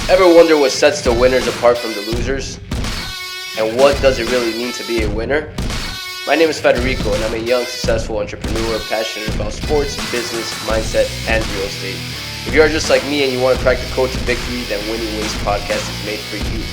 Ever wonder what sets the winners apart from the losers? And what does it really mean to be a winner? My name is Federico, and I'm a young, successful entrepreneur passionate about sports, business, mindset, and real estate. If you are just like me and you want to crack the code to victory, then Winning Ways podcast is made for you.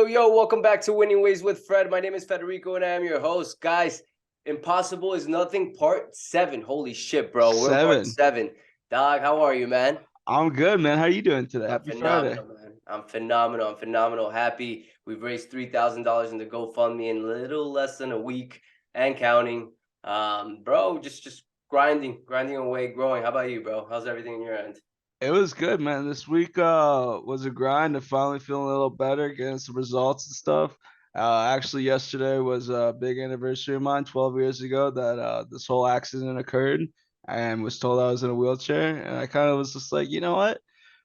Yo, welcome back to Winning Ways with Fred. My name is Federico and I am your host. Guys, Impossible is Nothing, part 7. Holy shit, bro. We're part 7. Dog, how are you, man? I'm good, man. How are you doing today? I'm Happy Friday. phenomenal, man. I'm phenomenal. Happy. We've raised $3,000 in the GoFundMe in a little less than a week and counting. Bro, just grinding away, growing. How about you, bro? How's everything on your end? It was good, man. This week was a grind. I'm finally feeling a little better, getting some results and stuff. Actually, yesterday was a big anniversary of mine, 12 years ago, that this whole accident occurred, and was told I was in a wheelchair. And I kind of was just like, you know what?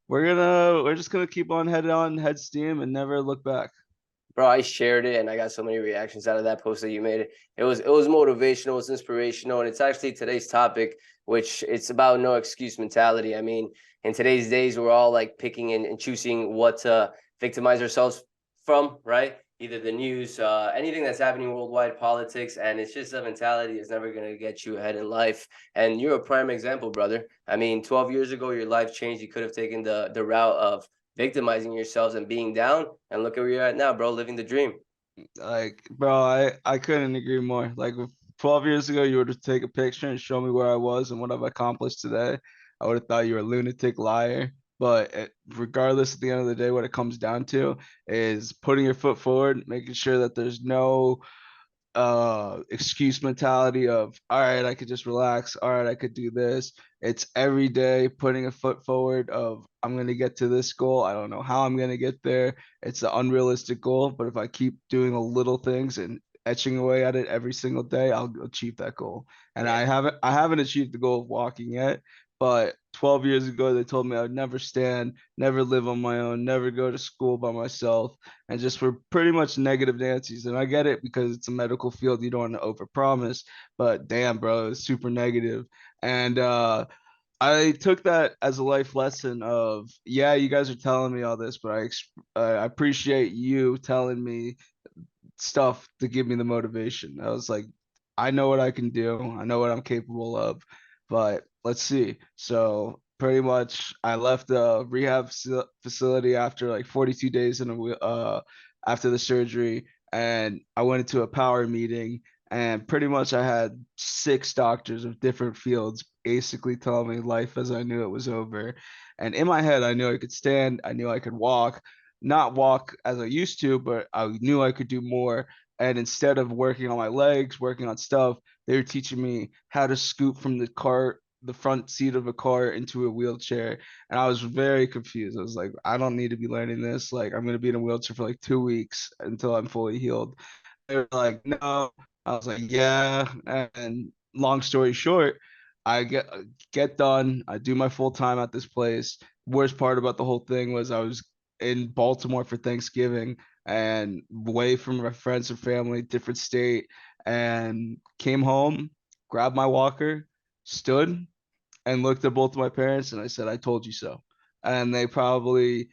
We're just gonna keep on head steam, and never look back. Bro, I shared it and I got so many reactions out of that post that you made. It was motivational, it's inspirational, and it's actually today's topic, which it's about no excuse mentality. I mean, in today's days, we're all like picking and choosing what to victimize ourselves from, right? Either the news, anything that's happening worldwide, politics, and it's just a mentality is never gonna get you ahead in life. And you're a prime example, brother. I mean, 12 years ago, your life changed. You could have taken the route of victimizing yourselves and being down, and look at where you're at now, bro, living the dream. Like, bro, I couldn't agree more. Like, if 12 years ago, you were to take a picture and show me where I was and what I've accomplished today, I would have thought you were a lunatic liar. But regardless, at the end of the day, what it comes down to is putting your foot forward, making sure that there's no excuse mentality of, all right, I could just relax, all right, I could do this. It's every day putting a foot forward of, I'm going to get to this goal. I don't know how I'm going to get there. It's an unrealistic goal, but if I keep doing the little things and etching away at it every single day, I'll achieve that goal. And Yeah. I haven't achieved the goal of walking yet, but 12 years ago they told me I would never stand, never live on my own, never go to school by myself, and just were pretty much negative Nancy's. And I get it because it's a medical field, you don't want to overpromise, but damn, bro, it's super negative. And I took that as a life lesson of, yeah, you guys are telling me all this, but I appreciate you telling me stuff to give me the motivation. I was like, I know what I can do. I know what I'm capable of, but let's see. So pretty much I left the rehab facility after like 42 days after the surgery, and I went into a power meeting, and pretty much I had 6 doctors of different fields basically telling me life as I knew it was over. And in my head, I knew I could stand, I knew I could walk, not walk as I used to, but I knew I could do more. And instead of working on my legs, working on stuff, they were teaching me how to scoot from the front seat of a car into a wheelchair. And I was very confused. I was like, I don't need to be learning this. Like, I'm going to be in a wheelchair for like 2 weeks until I'm fully healed. They were like, no. I was like, yeah. And long story short, I get done. I do my full time at this place. Worst part about the whole thing was I was in Baltimore for Thanksgiving and away from my friends and family, different state, and came home, grabbed my walker, stood, and looked at both of my parents, and I said, I told you so. And they probably,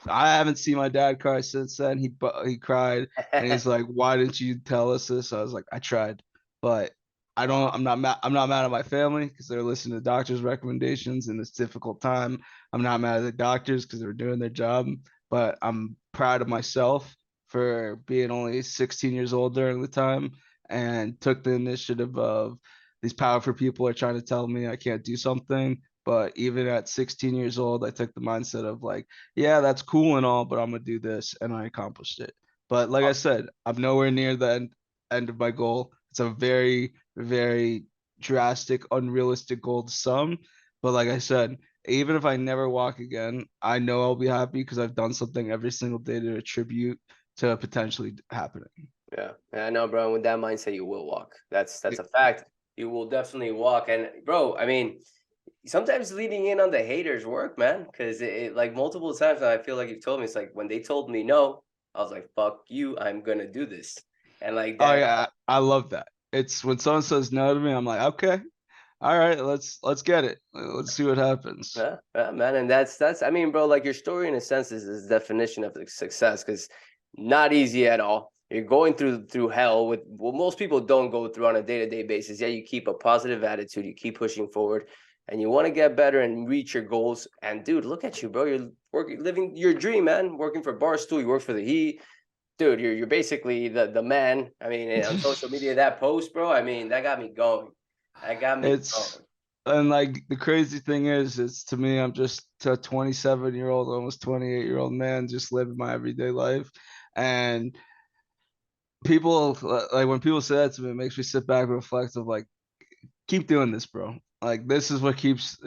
I haven't seen my dad cry since then. He cried and he's like, "Why didn't you tell us this?" I was like, "I tried, but I don't. I'm not mad at my family because they're listening to doctors' recommendations in this difficult time. I'm not mad at the doctors because they're doing their job, but I'm proud of myself for being only 16 years old during the time and took the initiative of these powerful people are trying to tell me I can't do something. But even at 16 years old, I took the mindset of like, yeah, that's cool and all, but I'm gonna do this, and I accomplished it. But like I said, I'm nowhere near the end of my goal. It's a very drastic, unrealistic goal to some. But like I said, even if I never walk again, I know I'll be happy because I've done something every single day to attribute to potentially happening. Yeah, I know, bro. And with that mindset, you will walk. That's a fact. You will definitely walk. And bro, I mean, sometimes leading in on the haters work, man. Because like multiple times, I feel like you've told me, it's like when they told me no, I was like, fuck you, I'm gonna do this. And like Oh that, yeah, I love that. It's when someone says no to me, I'm like, okay, all right, let's get it. Let's see what happens. yeah, man. And that's I mean, bro, like your story in a sense is the definition of success, because not easy at all. You're going through hell with what most people don't go through on a day-to-day basis. Yeah, you keep a positive attitude, you keep pushing forward, and you want to get better and reach your goals. And dude, look at you, bro. You're working, living your dream, man. Working for Barstool, you work for the Heat. Dude, you're basically the man. I mean, on social media, that post, bro. I mean, that got me going. That got me It's going. and like the crazy thing is, it's to me, I'm just a 27-year-old, almost 28-year-old man, just living my everyday life. And people like when people say that to me, it makes me sit back and reflect of like, keep doing this, bro. Like this is what keeps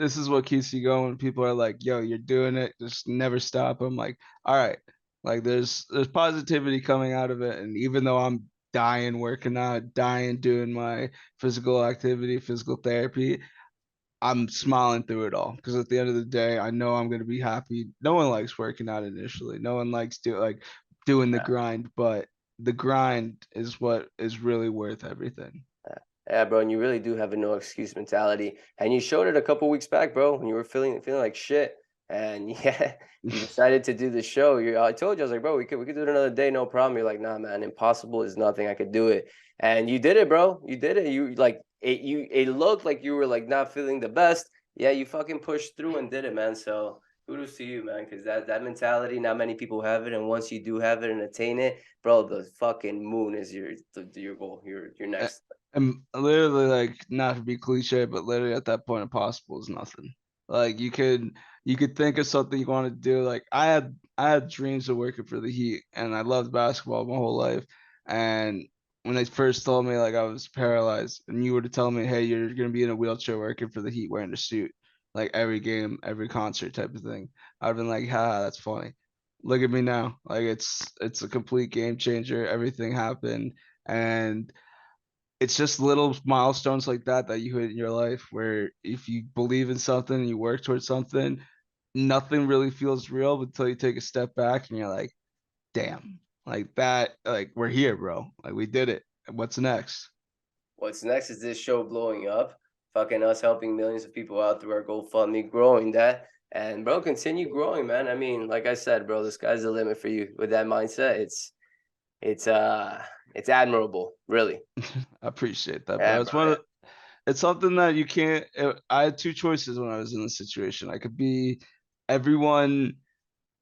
you going. People are like, yo, you're doing it. Just never stop. I'm like, all right. Like there's positivity coming out of it. And even though I'm dying working out, dying doing my physical activity, physical therapy, I'm smiling through it all because at the end of the day, I know I'm gonna be happy. No one likes working out initially. No one likes doing the grind, but the grind is what is really worth everything. Yeah, bro, and you really do have a no excuse mentality, and you showed it a couple weeks back, bro, when you were feeling like shit, and yeah, you decided to do the show. I told you, I was like, bro, we could do it another day, no problem. You're like, nah, man, impossible is nothing. I could do it, and you did it, bro. You did it. You like it. It looked like you were like not feeling the best. Yeah, you fucking pushed through and did it, man. So kudos to you, man, because that mentality, not many people have it, and once you do have it and attain it, bro, the fucking moon is your goal. Your next. And literally, like, not to be cliche, but literally at that point, impossible is nothing. Like you could think of something you want to do. Like I had dreams of working for the Heat, and I loved basketball my whole life. And when they first told me like I was paralyzed, and you were to tell me, hey, you're gonna be in a wheelchair working for the Heat wearing a suit, like every game, every concert type of thing, I'd have been like, ha, that's funny. Look at me now. Like it's a complete game changer. Everything happened, and it's just little milestones like that you hit in your life where if you believe in something and you work towards something, nothing really feels real until you take a step back and you're like, damn, like that, like we're here, bro. Like we did it. What's next? What's next is this show blowing up, fucking us helping millions of people out through our GoFundMe, growing that. And bro, continue growing, man. I mean, like I said, bro, the sky's the limit for you with that mindset. It's it's admirable, really. I appreciate that, Yeah, bro. bro. Yeah. It's something that you can't. I had two choices when I was in this situation. I could be everyone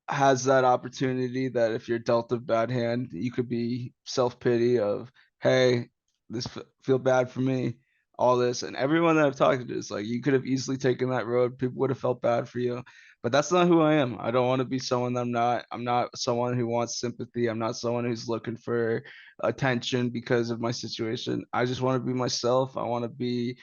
has that opportunity that if you're dealt a bad hand, you could be self pity of, hey, feel bad for me, all this, and everyone that I've talked to is like, you could have easily taken that road. People would have felt bad for you, but that's not who I am. I don't want to be someone that I'm not. I'm not someone who wants sympathy. I'm not someone who's looking for attention because of my situation. I just want to be myself. I want to be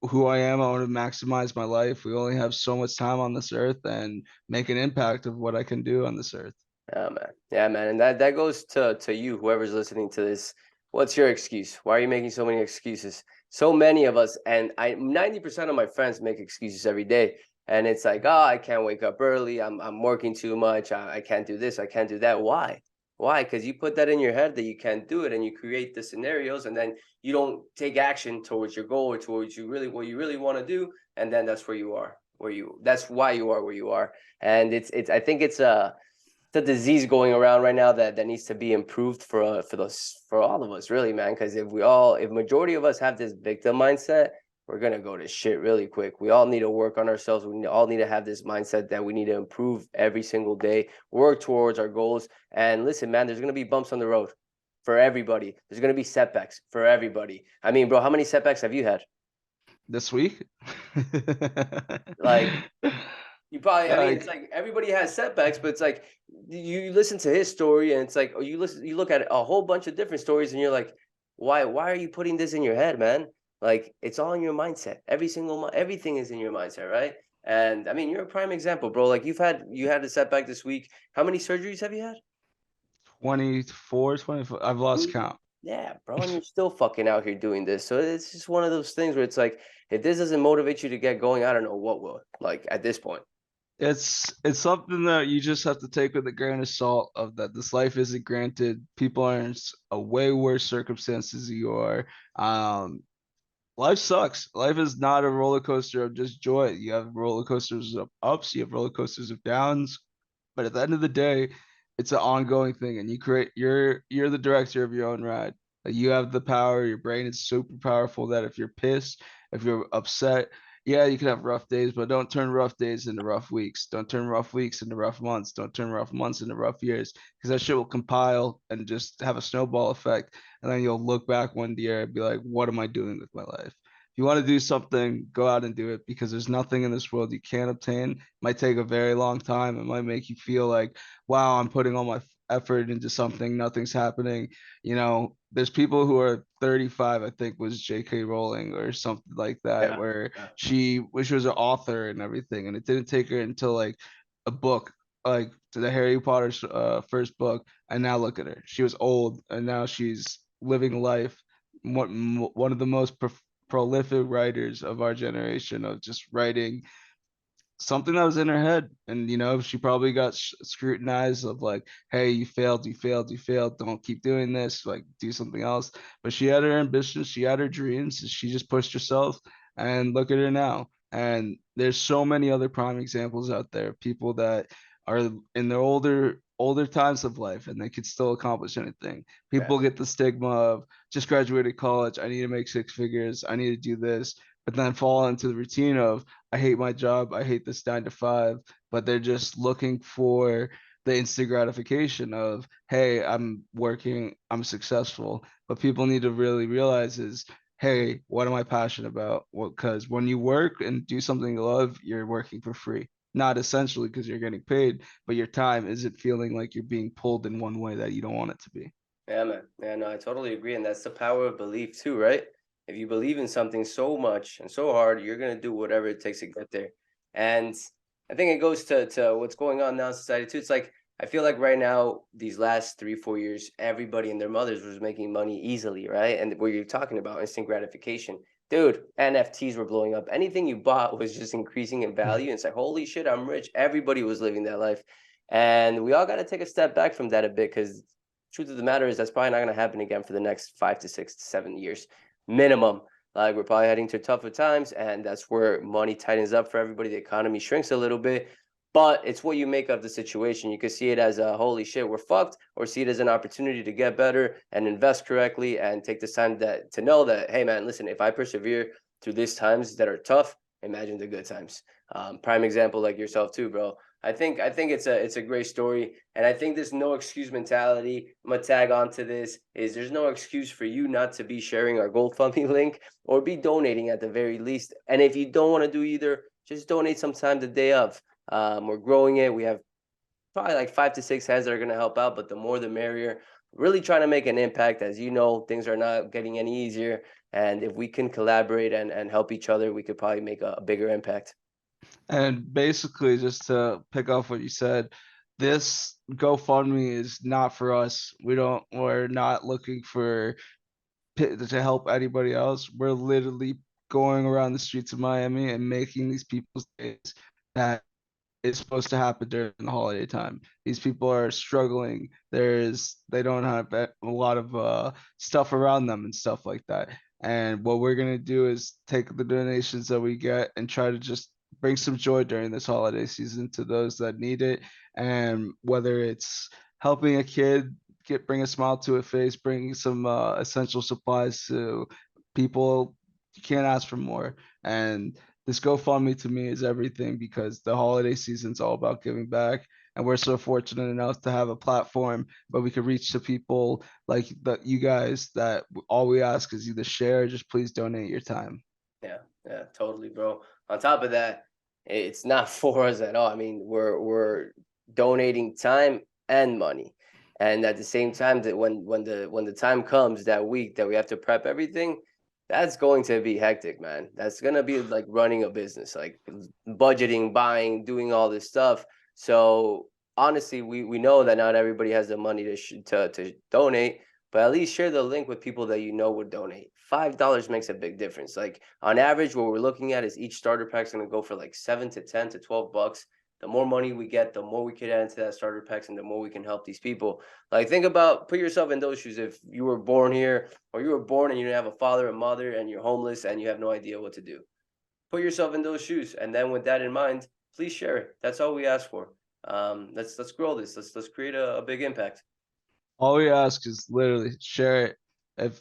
who I am. I want to maximize my life. We only have so much time on this earth and make an impact of what I can do on this earth. Yeah, man. Yeah, man. And that goes to you, whoever's listening to this. What's your excuse? Why are you making so many excuses? So many of us, and 90% of my friends make excuses every day. And it's like, oh, I can't wake up early. I'm working too much. I can't do this. I can't do that. Why? Why? Because you put that in your head that you can't do it, and you create the scenarios, and then you don't take action towards your goal or towards what you really want to do, and then that's where you are. That's why you are where you are. And it's I think it's a disease going around right now that needs to be improved for all of us, really, man. Because if majority of us have this victim mindset, we're gonna go to shit really quick. We all need to work on ourselves. All need to have this mindset that we need to improve every single day, work towards our goals. And listen, man, there's gonna be bumps on the road for everybody. There's gonna be setbacks for everybody. I mean, bro, how many setbacks have you had? This week, Like, you probably, I mean, it's like like everybody has setbacks, but it's like you listen to his story and it's like, oh, you look at a whole bunch of different stories and you're like, why are you putting this in your head, man? Like it's all in your mindset. Everything is in your mindset, right? And I mean, you're a prime example, bro. Like you had a setback this week. How many surgeries have you had? 24, 24. I've lost Mhm. count. Yeah, bro, and you're still fucking out here doing this. So it's just one of those things where it's like, if this doesn't motivate you to get going, I don't know what will. Like at this point. It's something that you just have to take with a grain of salt of that this life isn't granted. People are in a way worse circumstances than you are. Um, Life sucks. Life is not a roller coaster of just joy. You have roller coasters of ups, you have roller coasters of downs, but at the end of the day, it's an ongoing thing, and you're the director of your own ride. Like, you have the power. Your brain is super powerful. That if you're pissed, if you're upset, yeah, you can have rough days, but don't turn rough days into rough weeks. Don't turn rough weeks into rough months. Don't turn rough months into rough years, because that shit will compile and just have a snowball effect. And then you'll look back one year and be like, what am I doing with my life? If you want to do something, go out and do it, because there's nothing in this world you can't obtain. It might take a very long time. It might make you feel like, wow, I'm putting all my effort into something, nothing's happening. There's people who are 35, I think was J.K. Rowling or something like that, Yeah. where Yeah. she was an author and everything, and it didn't take her until like a book, like to the Harry Potter's first book, and now look at her. She was old, and now she's living life. One of the most prolific writers of our generation, of just writing something that was in her head. And she probably got scrutinized of like, hey, you failed, you failed, you failed, don't keep doing this, like do something else. But she had her ambitions, she had her dreams, she just pushed herself, and look at her now. And there's so many other prime examples out there, people that are in their older times of life and they could still accomplish anything. Yeah. People get the stigma of just graduated college, I need to make six figures, I need to do this, but then fall into the routine of, I hate my job, I hate this 9 to 5, but they're just looking for the instant gratification of, hey, I'm working, I'm successful. But people need to really realize is, hey, what am I passionate about? Well, because when you work and do something you love, you're working for free. Not essentially because you're getting paid, but your time isn't feeling like you're being pulled in one way that you don't want it to be. Yeah, man. Yeah, no, I totally agree. And that's the power of belief too, right? If you believe in something so much and so hard, you're gonna do whatever it takes to get there. And I think it goes to what's going on now in society too. It's like I feel like right now, these last 3, 4 years, everybody and their mothers was making money easily, right? And where you're talking about instant gratification. Dude, NFTs were blowing up. Anything you bought was just increasing in value. And it's like, holy shit, I'm rich. Everybody was living that life. And we all got to take a step back from that a bit, because truth of the matter is that's probably not going to happen again for the next 5 to 6 to 7 years minimum. Like, we're probably heading to tougher times, and that's where money tightens up for everybody. The economy shrinks a little bit, but it's what you make of the situation. You could see it as a holy shit, we're fucked, or see it as an opportunity to get better and invest correctly and take this time to know that, hey man, listen, if I persevere through these times that are tough, imagine the good times. Prime example, like yourself too, bro. I think it's a great story, and I think this no excuse mentality. I'm gonna tag on to this. Is there's no excuse for you not to be sharing our GoFundMe link or be donating at the very least. And if you don't want to do either, just donate some time the day of. We're growing it. We have probably like 5 to 6 heads that are gonna help out, but the more the merrier. Really trying to make an impact. As you know, things are not getting any easier, and if we can collaborate and help each other, we could probably make a bigger impact. And basically, just to pick off what you said, this GoFundMe is not for us. We're not looking to help anybody else. We're literally going around the streets of Miami and making these people's days that is supposed to happen during the holiday time. These people are struggling. They don't have a lot of stuff around them and stuff like that. And what we're gonna do is take the donations that we get and try to just bring some joy during this holiday season to those that need it. And whether it's helping a kid bring a smile to a face, bringing some essential supplies to people, you can't ask for more. And this GoFundMe to me is everything, because the holiday season's all about giving back. And we're so fortunate enough to have a platform where we can reach to people like you guys, that all we ask is either share or just please donate your time. Yeah, yeah, totally, bro. On top of that, it's not for us at all. I mean, we're donating time and money, and at the same time, that when the time comes that week that we have to prep everything, that's going to be hectic, man. That's gonna be like running a business, like budgeting, buying, doing all this stuff. So honestly, we know that not everybody has the money to donate, but at least share the link with people that you know would donate. $5 makes a big difference. Like, on average, what we're looking at is each starter pack is going to go for like 7 to 10 to 12 bucks. the more money we get, the more we can add into that starter packs and the more we can help these people. Like, put yourself in those shoes. If you were born here, or you were born and you didn't have a father and mother and you're homeless and you have no idea what to do. Put yourself in those shoes. And then with that in mind, please share it. That's all we ask for. Let's grow this. Let's create a big impact. All we ask is literally share it.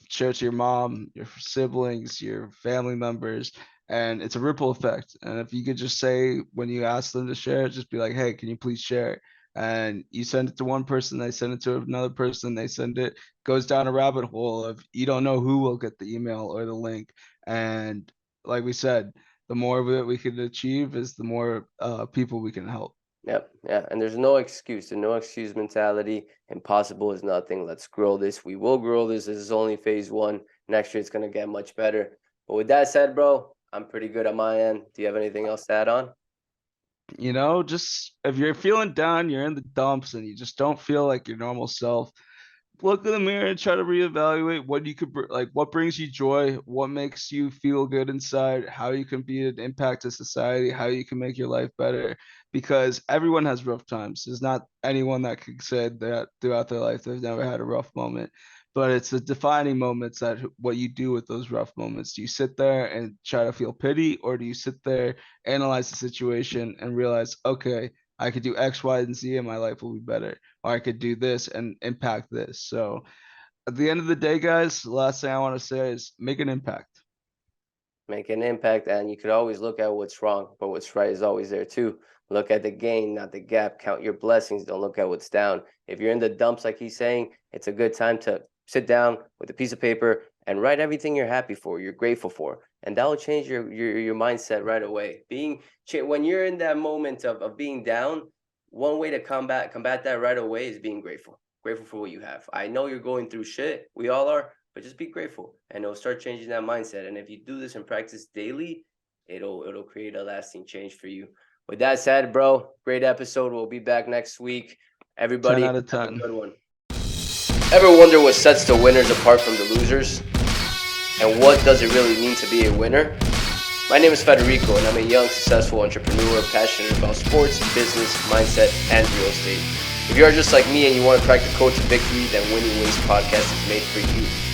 Share it to your mom, your siblings, your family members, and it's a ripple effect. And if you could just say when you ask them to share it, just be like, "Hey, can you please share it?" And you send it to one person, they send it to another person, they send it, goes down a rabbit hole of you don't know who will get the email or the link. And like we said, the more that we can achieve is the more people we can help. Yep. Yeah. And there's no excuse. The no excuse mentality. Impossible is nothing. Let's grow this. We will grow this. This is only phase one. Next year, it's going to get much better. But with that said, bro, I'm pretty good on my end. Do you have anything else to add on? Just if you're feeling down, you're in the dumps, and you just don't feel like your normal self, look in the mirror and try to reevaluate what you could like, what brings you joy, what makes you feel good inside, how you can be an impact to society, how you can make your life better. Because everyone has rough times. There's not anyone that could say that throughout their life they've never had a rough moment. But it's the defining moments that what you do with those rough moments. Do you sit there and try to feel pity, or do you sit there, analyze the situation, and realize, okay, I could do X, Y, and Z and my life will be better, or I could do this and impact this. So at the end of the day, guys, the last thing I want to say is make an impact. Make an impact, and you could always look at what's wrong, but what's right is always there too. Look at the gain, not the gap. Count your blessings. Don't look at what's down. If you're in the dumps, like he's saying, it's a good time to sit down with a piece of paper and write everything you're happy for, you're grateful for, and that will change your mindset right away. When you're in that moment of being down, one way to combat that right away is being grateful. Grateful for what you have. I know you're going through shit. We all are, but just be grateful, and it'll start changing that mindset. And if you do this and practice daily, it'll create a lasting change for you. With that said, bro, great episode. We'll be back next week. 10 Everybody, out of have a 10. good one. Ever wonder what sets the winners apart from the losers? And what does it really mean to be a winner? My name is Federico, and I'm a young, successful entrepreneur passionate about sports, business, mindset, and real estate. If you are just like me and you want to crack the code to victory, then Winning Ways Podcast is made for you.